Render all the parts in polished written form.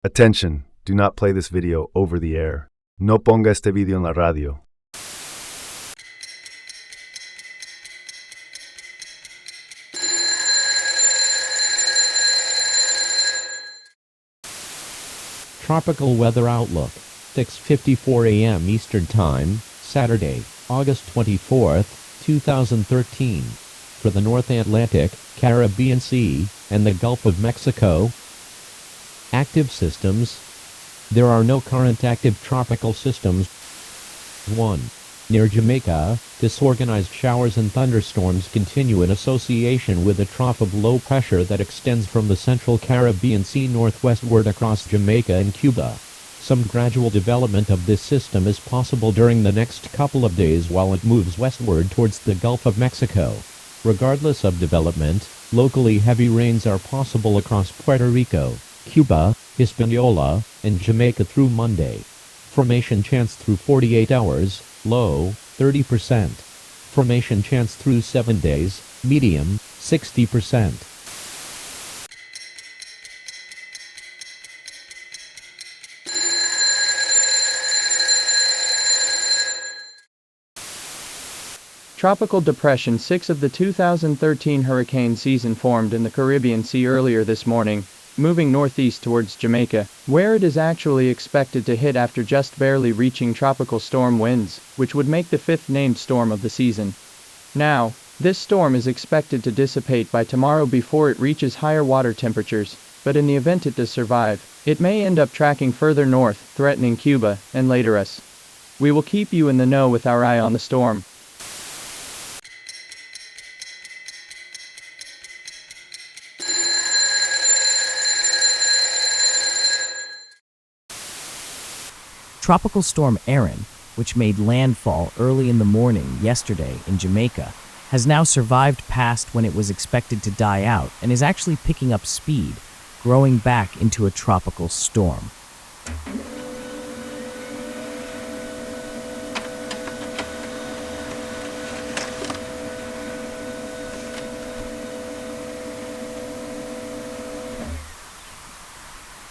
Attention, do not play this video over the air. No ponga este video en la radio. Tropical weather outlook. 6:54 a.m. Eastern Time, Saturday, August 24th, 2013. For the North Atlantic, Caribbean Sea, and the Gulf of Mexico. Active systems. There are no current active tropical systems. 1. Near Jamaica, disorganized showers and thunderstorms continue in association with a trough of low pressure that extends from the central Caribbean Sea northwestward across Jamaica and Cuba. Some gradual development of this system is possible during the next couple of days while it moves westward towards the Gulf of Mexico. Regardless of development, locally heavy rains are possible across Puerto Rico, Cuba, Hispaniola, and Jamaica through Monday. Formation chance through 48 hours, low, 30%. Formation chance through 7 days, medium, 60%. Tropical Depression 6 of the 2013 hurricane season formed in the Caribbean Sea earlier this morning, moving northeast towards Jamaica, where it is actually expected to hit after just barely reaching tropical storm winds, which would make the fifth named storm of the season. Now, this storm is expected to dissipate by tomorrow before it reaches higher water temperatures, but in the event it does survive, it may end up tracking further north, threatening Cuba, and later us. We will keep you in the know with our eye on the storm. Tropical storm Erin, which made landfall early in the morning yesterday in Jamaica, has now survived past when it was expected to die out and is actually picking up speed, growing back into a tropical storm.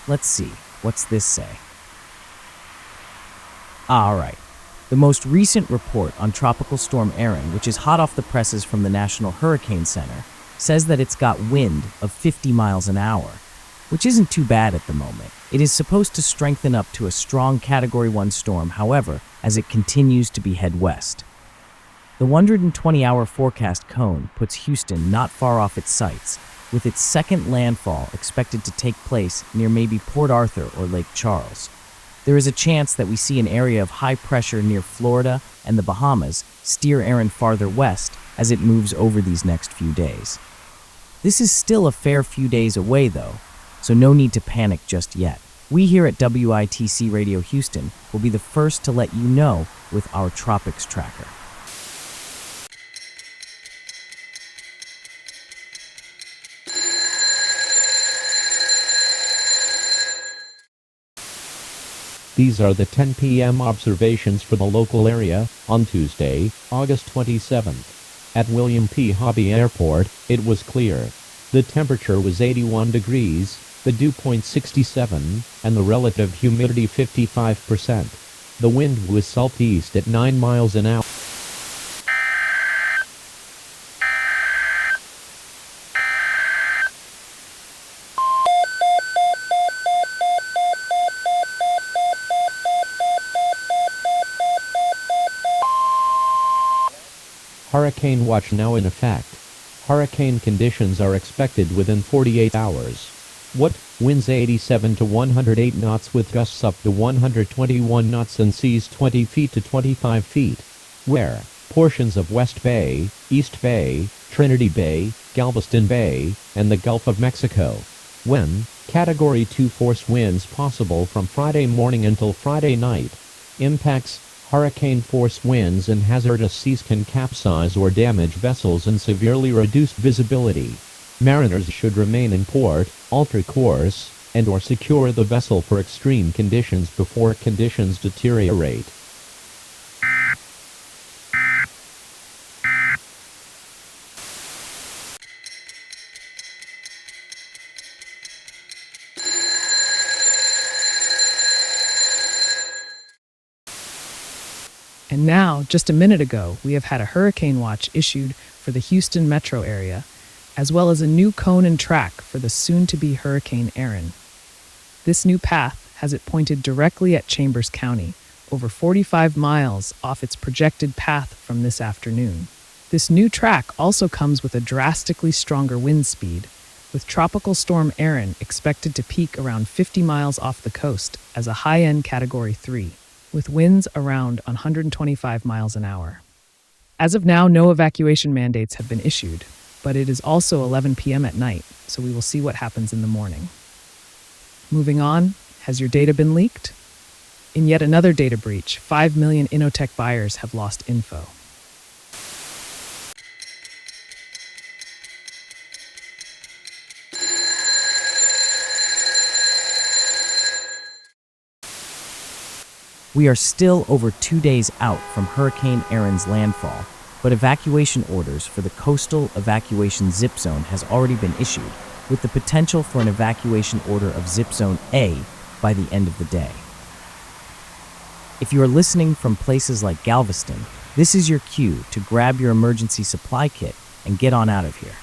Let's see, what's this say? Alright, the most recent report on Tropical Storm Erin, which is hot off the presses from the National Hurricane Center, says that it's got wind of 50 miles an hour, which isn't too bad at the moment. It is supposed to strengthen up to a strong Category 1 storm, however, as it continues to head west. The 120-hour forecast cone puts Houston not far off its sights, with its second landfall expected to take place near maybe Port Arthur or Lake Charles. There is a chance that we see an area of high pressure near Florida and the Bahamas steer Erin farther west as it moves over these next few days. This is still a fair few days away though, so no need to panic just yet. We here at WITC Radio Houston will be the first to let you know with our Tropics Tracker. These are the 10 p.m. observations for the local area on Tuesday, August 27th. At William P. Hobby Airport, it was clear. The temperature was 81 degrees, the dew point 67, and the relative humidity 55%. The wind was southeast at 9 miles an hour. Hurricane watch now in effect. Hurricane conditions are expected within 48 hours. What? Winds 87 to 108 knots with gusts up to 121 knots and seas 20 feet to 25 feet. Where? Portions of West Bay, East Bay, Trinity Bay, Galveston Bay, and the Gulf of Mexico. When? Category 2 force winds possible from Friday morning until Friday night. Impacts: hurricane force winds and hazardous seas can capsize or damage vessels and severely reduce visibility. Mariners should remain in port, alter course, and/or secure the vessel for extreme conditions before conditions deteriorate. now, just a minute ago, we have had a hurricane watch issued for the Houston metro area, as well as a new cone and track for the soon-to-be Hurricane Erin. This new path has it pointed directly at Chambers County, over 45 miles off its projected path from this afternoon. This new track also comes with a drastically stronger wind speed, with Tropical Storm Erin expected to peak around 50 miles off the coast as a high-end Category 3, with winds around 125 miles an hour. As of now, no evacuation mandates have been issued, but it is also 11 p.m. at night, so we will see what happens in the morning. Moving on, has your data been leaked? In yet another data breach, 5 million Innotech buyers have lost info. We are still over 2 days out from Hurricane Erin's landfall, but evacuation orders for the coastal evacuation zip zone has already been issued, with the potential for an evacuation order of zip zone A by the end of the day. If you are listening from places like Galveston, this is your cue to grab your emergency supply kit and get on out of here.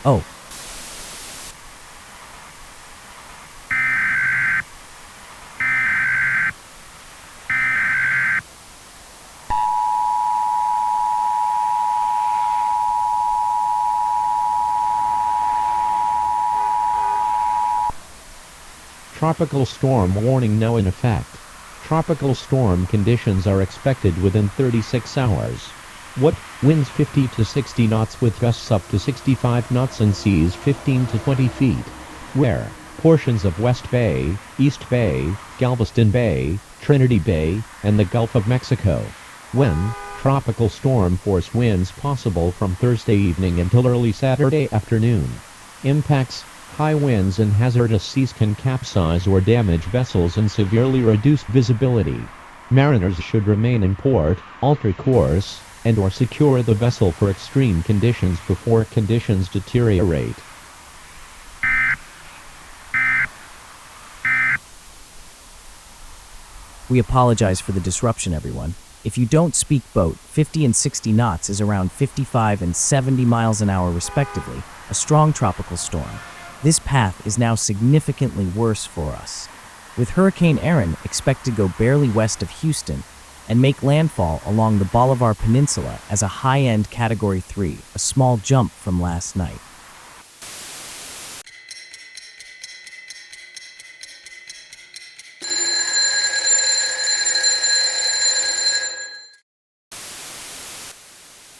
Oh. Tropical storm warning now in effect. Tropical storm conditions are expected within 36 hours. What? Winds 50 to 60 knots with gusts up to 65 knots and seas 15 to 20 feet. Where? Portions of West Bay, East Bay, Galveston Bay, Trinity Bay, and the Gulf of Mexico. When? Tropical storm force winds possible from Thursday evening until early Saturday afternoon. Impacts: high winds and hazardous seas can capsize or damage vessels and severely reduce visibility. Mariners should remain in port, alter course, and/or secure the vessel for extreme conditions before conditions deteriorate. We apologize for the disruption, everyone. If you don't speak boat, 50 and 60 knots is around 55 and 70 miles an hour respectively, a strong tropical storm. This path is now significantly worse for us, with Hurricane Erin expected to go barely west of Houston and make landfall along the Bolivar Peninsula as a high-end Category 3, a small jump from last night.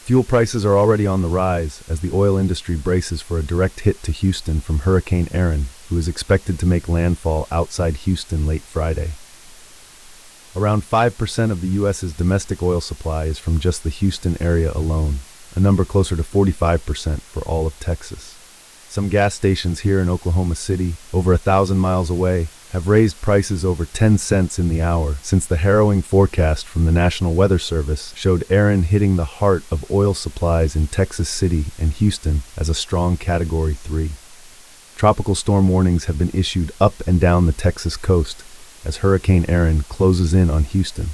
Fuel prices are already on the rise as the oil industry braces for a direct hit to Houston from Hurricane Erin, who is expected to make landfall outside Houston late Friday. Around 5% of the U.S.'s domestic oil supply is from just the Houston area alone, a number closer to 45% for all of Texas. Some gas stations here in Oklahoma City, over 1,000 miles away, have raised prices over 10 cents in the hour since the harrowing forecast from the National Weather Service showed Erin hitting the heart of oil supplies in Texas City and Houston as a strong Category 3. Tropical storm warnings have been issued up and down the Texas coast as Hurricane Erin closes in on Houston.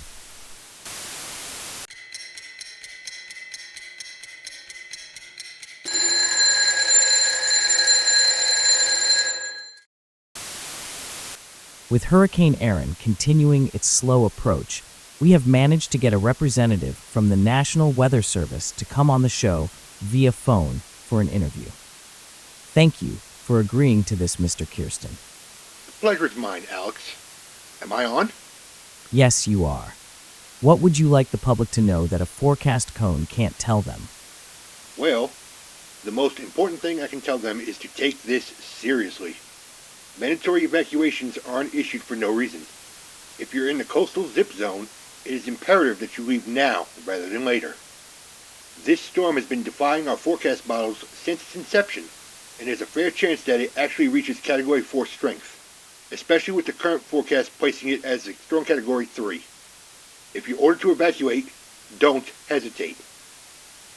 With Hurricane Erin continuing its slow approach, we have managed to get a representative from the National Weather Service to come on the show via phone for an interview. Thank you for agreeing to this, Mr. Kirsten. The pleasure's mine, Alex. Am I on? Yes, you are. What would you like the public to know that a forecast cone can't tell them? Well, the most important thing I can tell them is to take this seriously. Mandatory evacuations aren't issued for no reason. If you're in the coastal zip zone, it is imperative that you leave now rather than later. This storm has been defying our forecast models since its inception, and there's a fair chance that it actually reaches Category 4 strength, especially with the current forecast placing it as a storm Category 3. If you're ordered to evacuate, don't hesitate.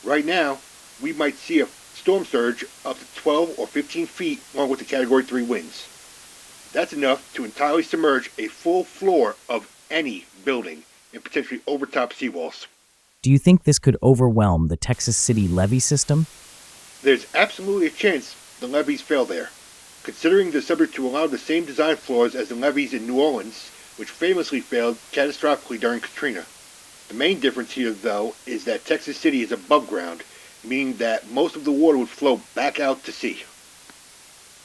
Right now, we might see a storm surge up to 12 or 15 feet along with the Category 3 winds. That's enough to entirely submerge a full floor of any building and potentially overtop seawalls. Do you think this could overwhelm the Texas City levee system? There's absolutely a chance the levees fail there, considering they're subject to a lot of the same design flaws as the levees in New Orleans, which famously failed catastrophically during Katrina. The main difference here, though, is that Texas City is above ground, meaning that most of the water would flow back out to sea.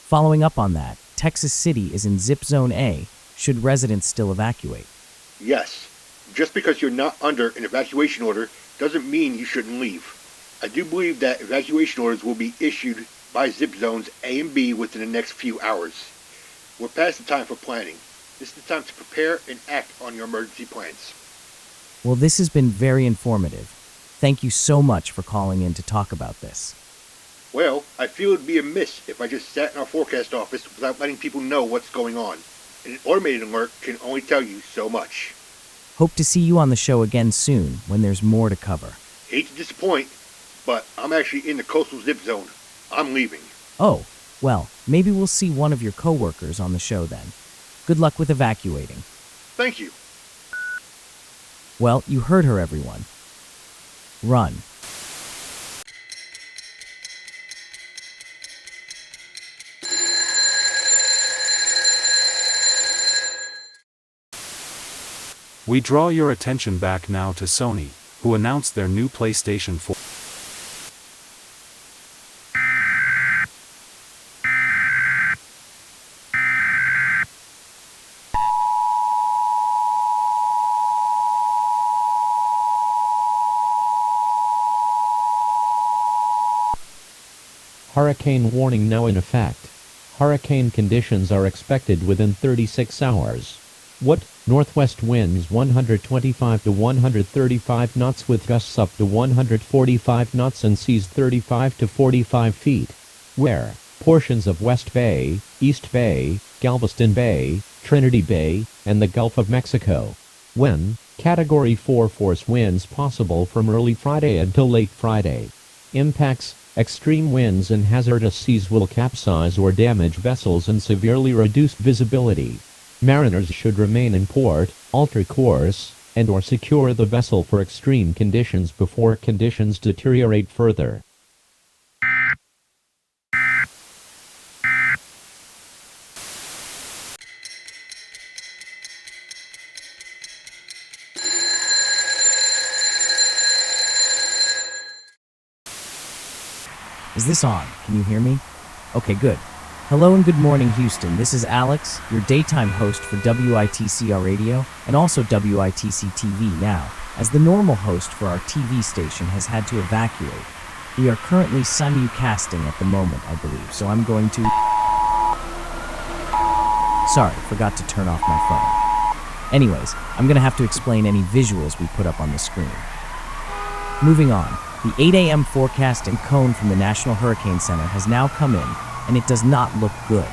Following up on that, Texas City is in Zip Zone A, should residents still evacuate? Yes, just because you're not under an evacuation order doesn't mean you shouldn't leave. I do believe that evacuation orders will be issued by Zip Zones A and B within the next few hours. We're past the time for planning. This is the time to prepare and act on your emergency plans. Well, this has been very informative. Thank you so much for calling in to talk about this. Well, I feel it'd be amiss if I just sat in our forecast office without letting people know what's going on. And an automated alert can only tell you so much. Hope to see you on the show again soon when there's more to cover. Hate to disappoint, but I'm actually in the coastal zip zone. I'm leaving. Oh, well, maybe we'll see one of your coworkers on the show then. Good luck with evacuating. Thank you. Well, you heard her, everyone. Run. We draw your attention back now to Sony, who announced their new PlayStation 4. Hurricane warning now in effect. Hurricane conditions are expected within 36 hours. What? Northwest winds 125 to 135 knots with gusts up to 145 knots and seas 35 to 45 feet. Where? Portions of West Bay, East Bay, Galveston Bay, Trinity Bay, and the Gulf of Mexico. When? Category 4 force winds possible from early Friday until late Friday. Impacts: extreme winds and hazardous seas will capsize or damage vessels and severely reduce visibility. Mariners should remain in port, alter course, and/or secure the vessel for extreme conditions before conditions deteriorate further. Is this on? Can you hear me? Okay, good. Hello and good morning, Houston. This is Alex, your daytime host for WITCR Radio and also WITC TV now, as the normal host for our TV station has had to evacuate. We are currently simulcasting at the moment, I believe, so I'm going to... Sorry, forgot to turn off my phone. Anyways, I'm going to have to explain any visuals we put up on the screen. Moving on, the 8 a.m. forecast and cone from the National Hurricane Center has now come in, and it does not look good.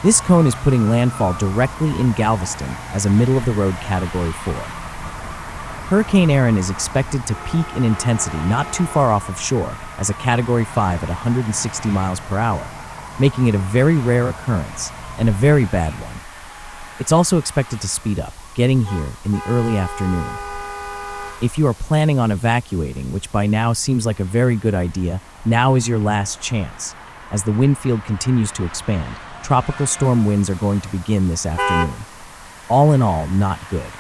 This cone is putting landfall directly in Galveston as a middle-of-the-road Category 4. Hurricane Erin is expected to peak in intensity not too far off of shore as a Category 5 at 160 miles per hour, making it a very rare occurrence and a very bad one. It's also expected to speed up, getting here in the early afternoon. If you are planning on evacuating, which by now seems like a very good idea, now is your last chance. As the wind field continues to expand, tropical storm winds are going to begin this afternoon. All in all, not good.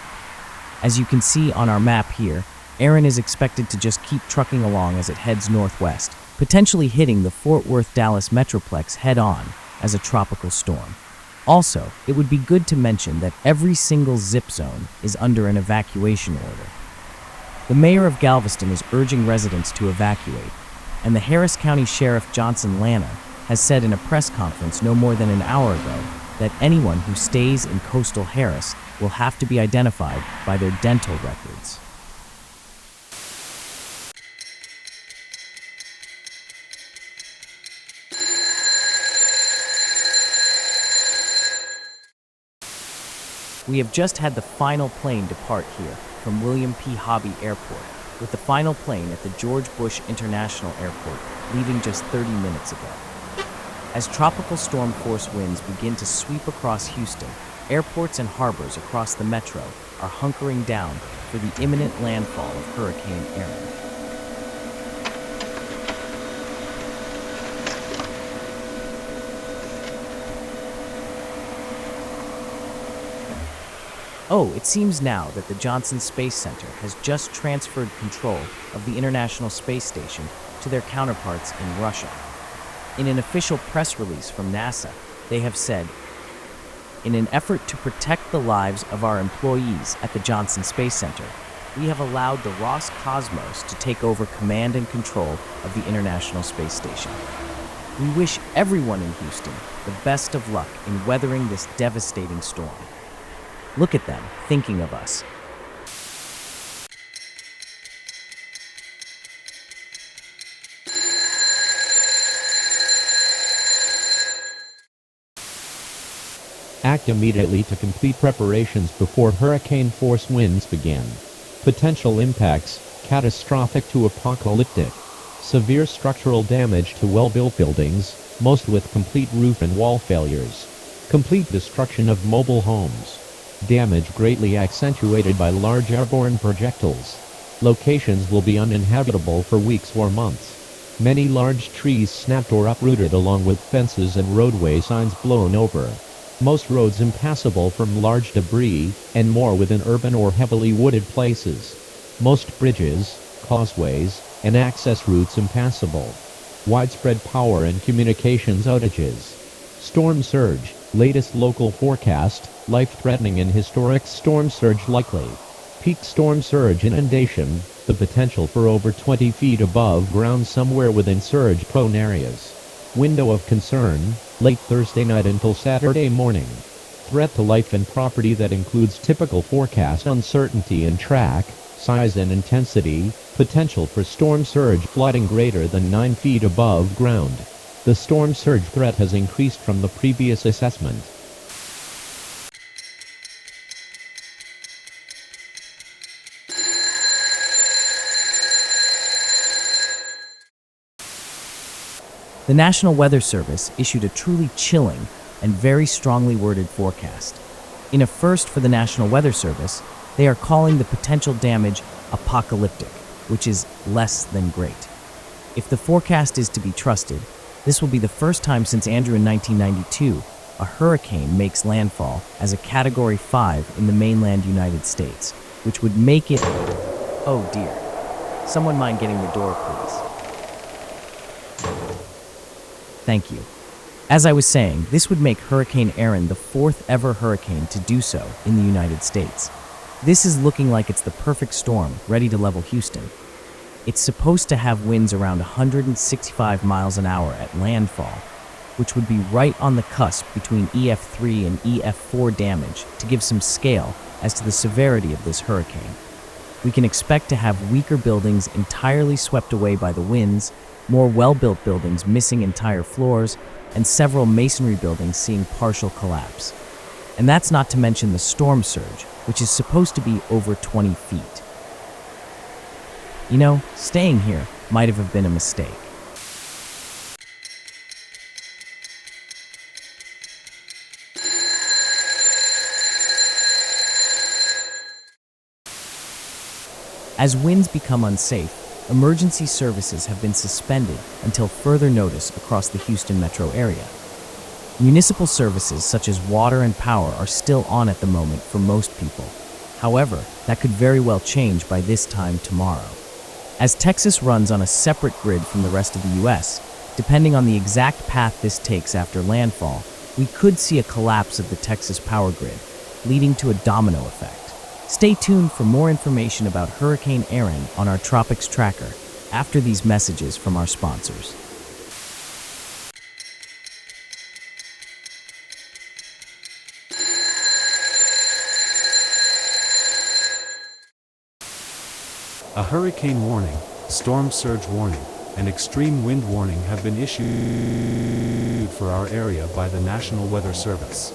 As you can see on our map here, Erin is expected to just keep trucking along as it heads northwest, potentially hitting the Fort Worth-Dallas Metroplex head-on as a tropical storm. Also, it would be good to mention that every single zip zone is under an evacuation order. The mayor of Galveston is urging residents to evacuate, and the Harris County Sheriff Johnson Lanner has said in a press conference no more than an hour ago that anyone who stays in coastal Harris will have to be identified by their dental records. We have just had the final plane depart here from William P. Hobby Airport, with the final plane at the George Bush International Airport leaving just 30 minutes ago. As tropical storm force winds begin to sweep across Houston, airports and harbors across the metro are hunkering down for the imminent landfall of Hurricane Erin. Oh, it seems now that the Johnson Space Center has just transferred control of the International Space Station to their counterparts in Russia. In an official press release from NASA, they have said, "In an effort to protect the lives of our employees at the Johnson Space Center, we have allowed the Roscosmos to take over command and control of the International Space Station. We wish everyone in Houston the best of luck in weathering this devastating storm." Look at them, thinking of us. Act immediately to complete preparations before hurricane-force winds begin. Potential impacts: catastrophic to apocalyptic. Severe structural damage to well-built buildings, most with complete roof and wall failures. Complete destruction of mobile homes. Damage greatly accentuated by large airborne projectiles. Locations will be uninhabitable for weeks or months. Many large trees snapped or uprooted, along with fences and roadway signs blown over. Most roads impassable from large debris, and more within urban or heavily wooded places. Most bridges, causeways, and access routes impassable. Widespread power and communications outages. Storm surge, latest local forecast, life-threatening and historic storm surge likely. Peak storm surge inundation, the potential for over 20 feet above ground somewhere within surge-prone areas. Window of concern, late Thursday night until Saturday morning. Threat to life and property that includes typical forecast uncertainty in track, size and intensity, potential for storm surge flooding greater than 9 feet above ground. The storm surge threat has increased from the previous assessment. The National Weather Service issued a truly chilling and very strongly worded forecast. In a first for the National Weather Service, they are calling the potential damage apocalyptic, which is less than great. If the forecast is to be trusted, this will be the first time since Andrew in 1992 a hurricane makes landfall as a Category 5 in the mainland United States, which would make it... Oh dear. Someone mind getting the door, please? Thank you. As I was saying, this would make Hurricane Erin the 4th ever hurricane to do so in the United States. This is looking like it's the perfect storm, ready to level Houston. It's supposed to have winds around 165 miles an hour at landfall, which would be right on the cusp between EF3 and EF4 damage to give some scale as to the severity of this hurricane. We can expect to have weaker buildings entirely swept away by the winds, more well-built buildings missing entire floors, and several masonry buildings seeing partial collapse. And that's not to mention the storm surge, which is supposed to be over 20 feet. You know, staying here might have been a mistake. As winds become unsafe, emergency services have been suspended until further notice across the Houston metro area. Municipal services such as water and power are still on at the moment for most people. However, that could very well change by this time tomorrow. As Texas runs on a separate grid from the rest of the US, depending on the exact path this takes after landfall, we could see a collapse of the Texas power grid, leading to a domino effect. Stay tuned for more information about Hurricane Erin on our Tropics Tracker after these messages from our sponsors. A hurricane warning, storm surge warning, and extreme wind warning have been issued for our area by the National Weather Service.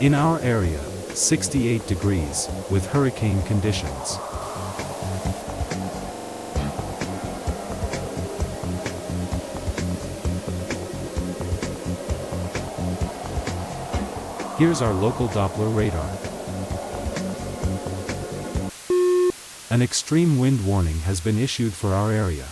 In our area, 68 degrees, with hurricane conditions. Here's our local Doppler radar. An extreme wind warning has been issued for our area.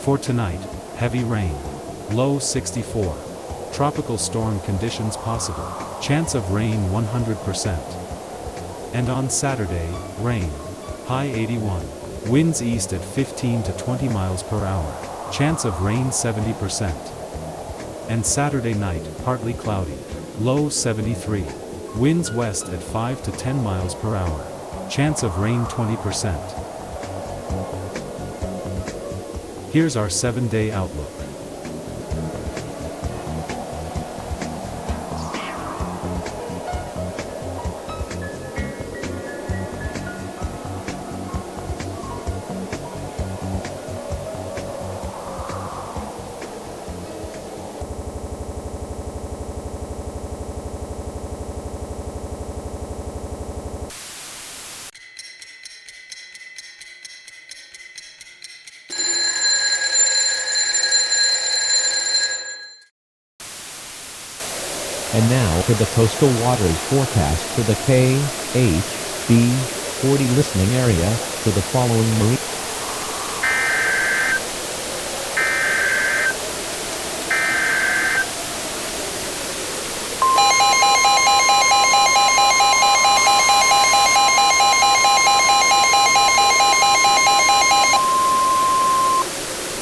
For tonight, heavy rain. Low 64. Tropical storm conditions possible. Chance of rain 100%. And on Saturday, rain. High 81. Winds east at 15 to 20 miles per hour. Chance of rain 70%. And Saturday night, partly cloudy. Low 73. Winds west at 5 to 10 miles per hour. Chance of rain 20%. Here's our 7-day outlook. And now for the coastal waters forecast for the KHB 40 listening area for the following marine.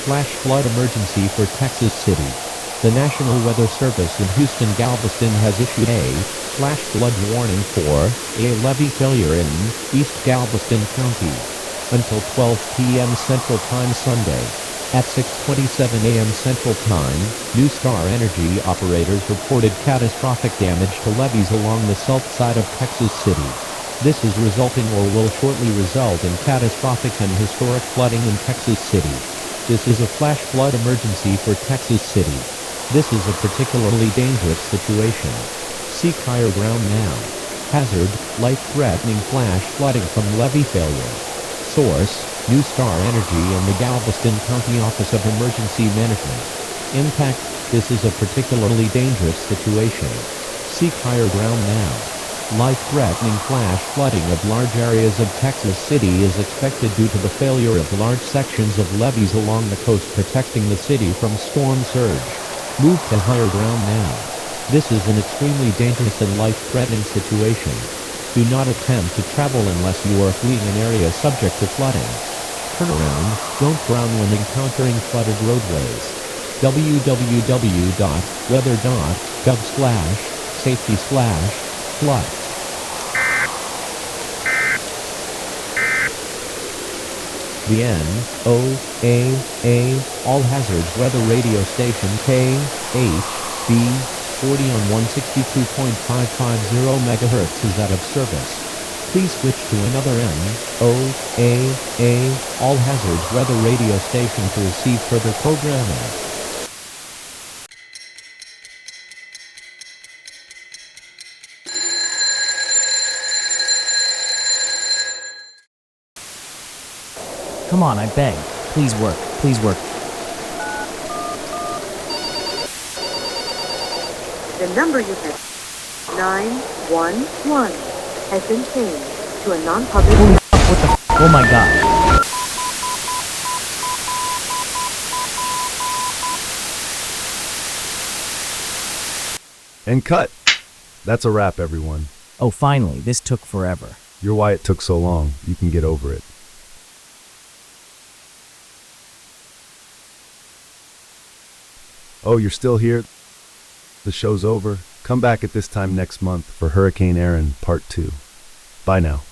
Flash flood emergency for Texas City. The National Weather Service in Houston-Galveston has issued a flash flood warning for a levee failure in East Galveston County until 12 p.m. Central Time Sunday. At 6:27 a.m. Central Time, New Star Energy operators reported catastrophic damage to levees along the south side of Texas City. This is resulting or will shortly result in catastrophic and historic flooding in Texas City. This is a flash flood emergency for Texas City. This is a particularly dangerous situation. Seek higher ground now. Hazard, life-threatening flash flooding from levee failure. Source, New Star Energy and the Galveston County Office of Emergency Management. Impact, this is a particularly dangerous situation. Seek higher ground now. Life-threatening flash flooding of large areas of Texas City is expected due to the failure of large sections of levees along the coast protecting the city from storm surge. Move to higher ground now. This is an extremely dangerous and life-threatening situation. Do not attempt to travel unless you are fleeing an area subject to flooding. Turn around, don't drown when encountering flooded roadways. www.weather.gov/safety/flood. The NOAA All Hazards Weather Radio Station KHB 40 on 162.550 MHz is out of service. Please switch to another NOAA All Hazards Weather Radio Station to receive further programming. Come on, I beg. Please work. Please work. The number you have 911 has been changed to a non-public. Holy fuck, what the f? Oh my god. And cut! That's a wrap, everyone. Oh, finally, this took forever. You're why it took so long. You can get over it. Oh, you're still here? The show's over. Come back at this time next month for Hurricane Erin Part 2. Bye now.